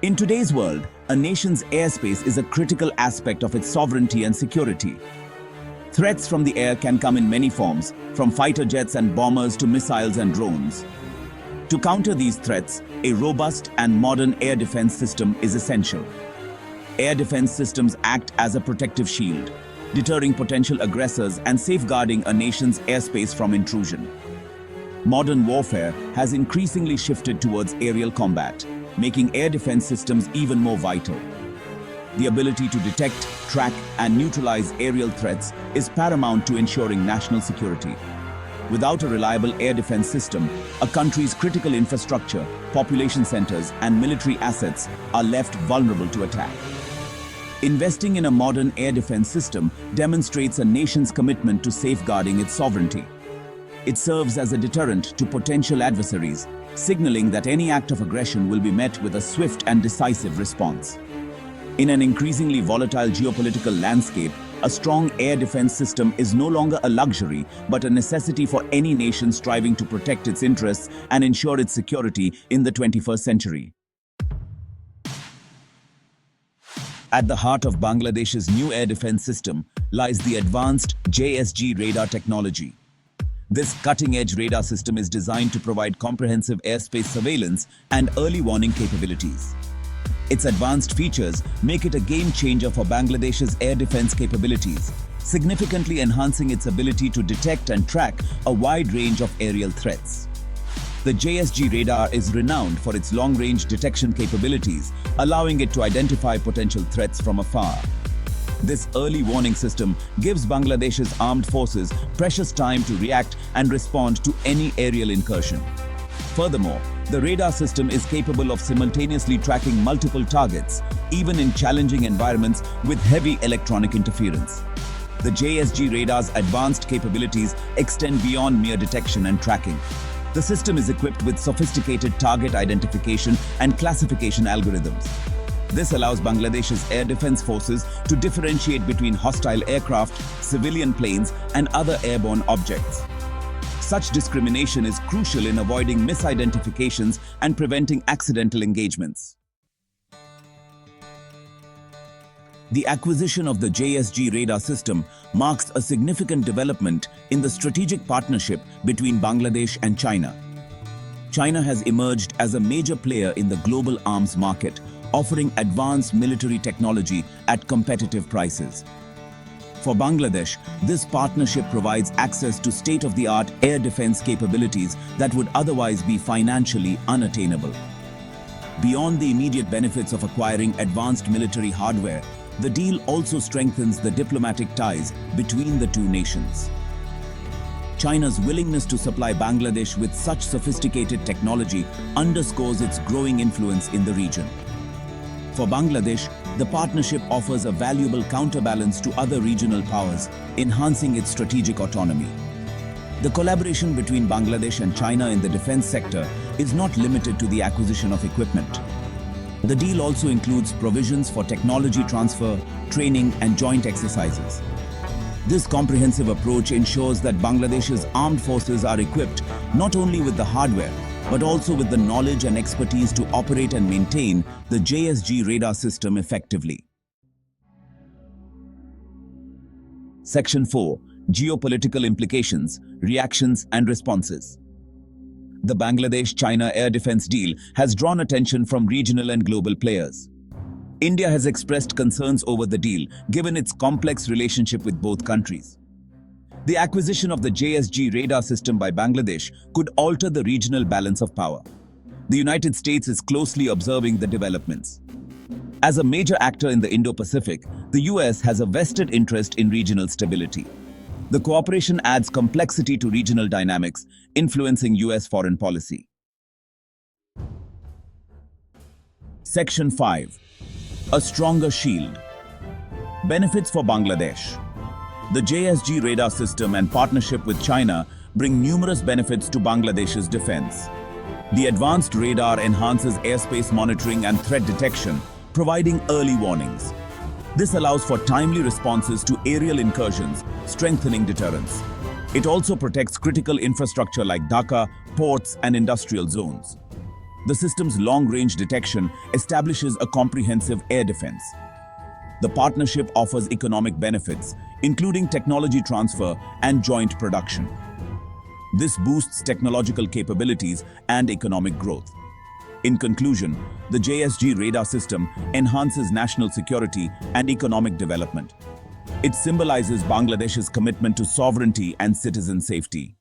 In today's world, a nation's airspace is a critical aspect of its sovereignty and security. Threats from the air can come in many forms, from fighter jets and bombers to missiles and drones. To counter these threats, a robust and modern air defense system is essential. Air defense systems act as a protective shield, deterring potential aggressors and safeguarding a nation's airspace from intrusion. Modern warfare has increasingly shifted towards aerial combat, making air defense systems even more vital. The ability to detect, track, and neutralize aerial threats is paramount to ensuring national security. Without a reliable air defense system, a country's critical infrastructure, population centers, and military assets are left vulnerable to attack. Investing in a modern air defense system demonstrates a nation's commitment to safeguarding its sovereignty. It serves as a deterrent to potential adversaries, signaling that any act of aggression will be met with a swift and decisive response. In an increasingly volatile geopolitical landscape, a strong air defense system is no longer a luxury, but a necessity for any nation striving to protect its interests and ensure its security in the 21st century. At the heart of Bangladesh's new air defense system lies the advanced JSG Radar technology. This cutting-edge radar system is designed to provide comprehensive airspace surveillance and early warning capabilities. Its advanced features make it a game-changer for Bangladesh's air defense capabilities, significantly enhancing its ability to detect and track a wide range of aerial threats. The JSG Radar is renowned for its long-range detection capabilities, allowing it to identify potential threats from afar. This early warning system gives Bangladesh's armed forces precious time to react and respond to any aerial incursion. Furthermore, the radar system is capable of simultaneously tracking multiple targets, even in challenging environments with heavy electronic interference. The JSG Radar's advanced capabilities extend beyond mere detection and tracking. The system is equipped with sophisticated target identification and classification algorithms. This allows Bangladesh's air defense forces to differentiate between hostile aircraft, civilian planes, and other airborne objects. Such discrimination is crucial in avoiding misidentifications and preventing accidental engagements. The acquisition of the JSG radar system marks a significant development in the strategic partnership between Bangladesh and China. China has emerged as a major player in the global arms market, offering advanced military technology at competitive prices. For Bangladesh, this partnership provides access to state-of-the-art air defense capabilities that would otherwise be financially unattainable. Beyond the immediate benefits of acquiring advanced military hardware, the deal also strengthens the diplomatic ties between the two nations. China's willingness to supply Bangladesh with such sophisticated technology underscores its growing influence in the region. For Bangladesh, the partnership offers a valuable counterbalance to other regional powers, enhancing its strategic autonomy. The collaboration between Bangladesh and China in the defense sector is not limited to the acquisition of equipment. The deal also includes provisions for technology transfer, training, and joint exercises. This comprehensive approach ensures that Bangladesh's armed forces are equipped not only with the hardware, but also with the knowledge and expertise to operate and maintain the JSG radar system effectively. Section 4. Geopolitical Implications, Reactions and Responses. The Bangladesh-China air defense deal has drawn attention from regional and global players. India has expressed concerns over the deal, given its complex relationship with both countries. The acquisition of the JSG radar system by Bangladesh could alter the regional balance of power. The United States is closely observing the developments. As a major actor in the Indo-Pacific, the US has a vested interest in regional stability. The cooperation adds complexity to regional dynamics, influencing US foreign policy. Section 5. A stronger shield. Benefits for Bangladesh. The JSG radar system and partnership with China bring numerous benefits to Bangladesh's defense. The advanced radar enhances airspace monitoring and threat detection, providing early warnings. This allows for timely responses to aerial incursions, strengthening deterrence. It also protects critical infrastructure like Dhaka, ports, and industrial zones. The system's long-range detection establishes a comprehensive air defense. The partnership offers economic benefits, including technology transfer and joint production. This boosts technological capabilities and economic growth. In conclusion, the JSG radar system enhances national security and economic development. It symbolizes Bangladesh's commitment to sovereignty and citizen safety.